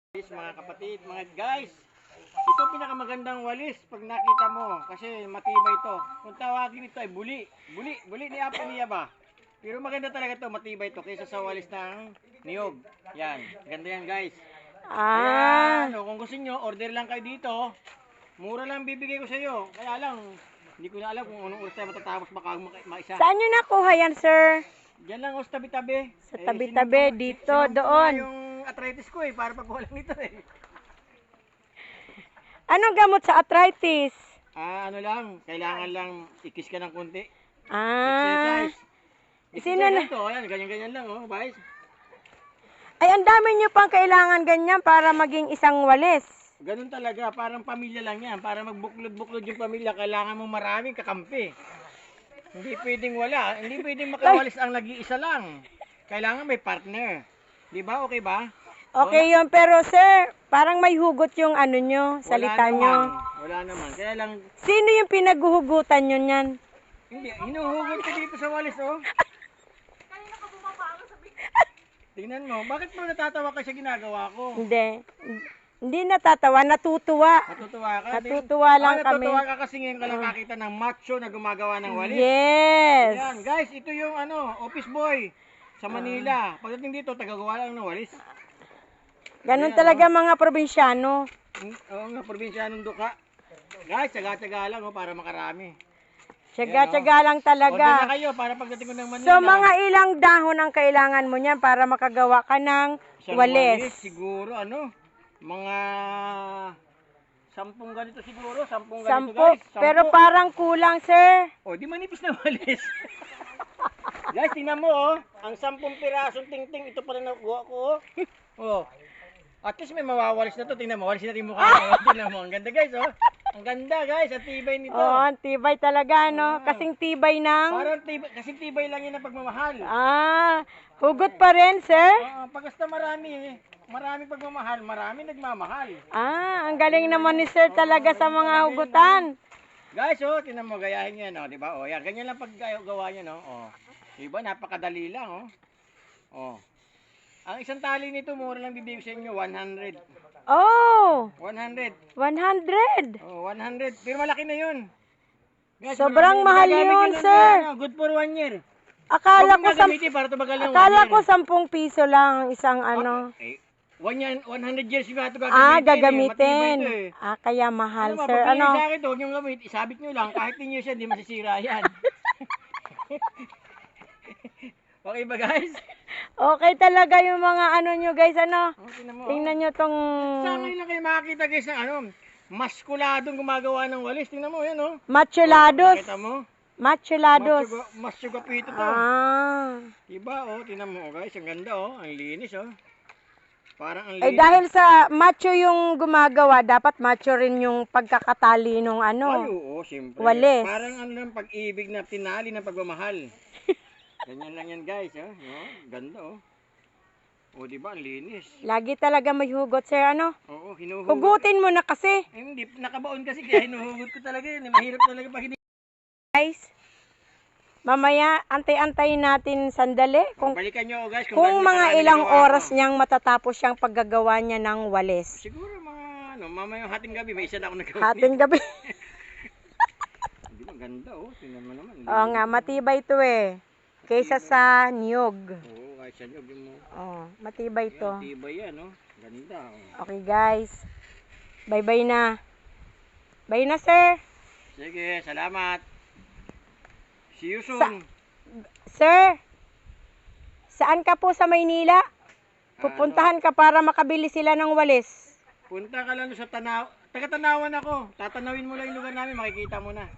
Mga kapatid, mga guys, ito pinakamagandang walis pag nakita mo kasi matibay ito. Kung tawagin ito ay buli ni Apo niya ba? Pero maganda talaga ito, matibay ito kaysa sa walis ng niyog. Yan, ganda yan guys. Kaya kung gusto nyo, order lang kayo dito. Mura lang bibigay ko sa iyo. Kaya lang, hindi ko na alam kung anong oras tayo matatapos baka maisa. Saan nyo nakuha yan, sir? Diyan lang, sa tabi-tabi. Sa tabi-tabi, dito, doon. Yung arthritis ko para pagkuha lang nito eh. Anong gamot sa arthritis? Ano lang, kailangan lang ikis ka ng konti. Exercise. Sino na? Ito, ayan, ganyan-ganyan lang, oh, guys. Ay, ang dami nyo pang kailangan ganyan para maging isang walis. Ganun talaga, parang pamilya lang yan. Para magbuklod-buklod yung pamilya, kailangan mo maraming kakampi. Hindi pwedeng wala. Hindi pwedeng makawalis ang nag-iisa lang. Kailangan may partner. Di ba? Okay ba? Okay yun, pero sir, parang may hugot yung ano nyo, salita nyo. Wala naman. Kaya lang... Sino yung pinaghuhugutan nyo niyan? Hindi, hinuhugot ko dito sa walis, oh. Tingnan mo, bakit mo natatawa ka sa ginagawa ko? Hindi natatawa, natutuwa. Natutuwa ka? Natutuwa lang kami. Natutuwa ka kasi ngayon ka lang nakita ng macho na gumagawa ng walis. Yes. Ayan, guys, ito yung office boy sa Manila. Pagdating dito, tagagawa lang ng walis. Ganun talaga mga probinsyano. Oo nga, probinsyanong duka. Guys, tsaga-tsaga lang para makarami. Tsaga-tsaga lang talaga. Order na kayo para pagdating ko ng Manila. So, mga ilang dahon ang kailangan mo niyan para makagawa ka ng walis? Siguro, mga 10 ganito siguro. 10 ganito, 10. guys. 10. Pero parang kulang, sir. O, di manipis na walis. Guys, tingnan mo, oh. Ang 10 pirasong ting-ting, ito pala nakuha ko, oh. Oh. At least may mawawalis na to. Tingnan mo, walisin natin yung mukha. Oh. Tingnan mo, ang ganda, guys, oh. Ang ganda, guys. Ang tibay nito. Oo, ang tibay talaga, no? Kasing tibay ng... Parang tibay, kasing tibay lang yun ang pagmamahal. Hugot pa rin, sir? Pagkasta marami pagmamahal, marami nagmamahal. Ang galing naman ni sir talaga sa mga hugutan. Guys, oh, tingnan mo, gayahin nyo yan, oh, di ba? Oh, yan, ganyan lang paggawa nyo, no? Oh. Di ba, napakadali lang, oh. Oh. Ang isang tali nito, mura lang bibigay sa inyo, 100. Oh! 100. 100! Oh, 100. Pero malaki na yun. Guys, sobrang mahal yun, sir. Good for 1 year. Akala ko 10 piso lang isang Eh, 100 years yung ito gagamitin. Gagamitin. Eh. Kaya mahal, sir. sir. Sa akin, huwag niyong gamit. Isabit niyo lang. Kahit niyo siya, hindi masisira yan. Okay ba, guys? Okay talaga yung mga nyo, guys. Tingnan nyo tong... Sa akin lang kayo makakita, guys, ng maskuladong gumagawa ng walis. Tingnan mo, yan, oh. Machulados. Kita mo? Machulados. Macho kapito to. Diba, oh. Tingnan mo, guys. Ang ganda, oh. Ang linis, oh. Parang ang linis. Dahil sa macho yung gumagawa, dapat macho rin yung pagkakatali nung Ay, oo, siyempre. walis. Parang pag-ibig na tinali ng pagmamahal. Ganyan lang yan, guys, oh. Ganda, oh. O, diba, ang linis. Lagi talaga may hugot, sir, Oo, hinuhugot. Hugutin mo na kasi. Hindi, nakabaon kasi kaya hinuhugot ko talaga yun. Mahirap talaga pag hindi. Guys, mamaya, antay-antayin natin sandali. Balikan nyo, guys. Kung mga ilang oras niyang matatapos siyang paggagawa niya ng walis. Siguro mga, mamaya hating gabi, may isa na ako nagawin. Hating gabi. Hindi, maganda, oh. Tingnan mo naman. Oo nga, matibay ito eh. Kaysa sa niyog. Oo, kahit sa niyog mo. Matibay ito. Matibay yan, oh. Ganda, oh. Okay, guys. Bye-bye na. Bye na, sir. Sige, salamat. See you soon. Sir, saan ka po sa Maynila? Pupuntahan ka para makabili sila ng walis. Punta ka lang sa Tanaw. Taga-Tanawan ako. Tatanawin mo lang yung lugar namin, makikita mo na.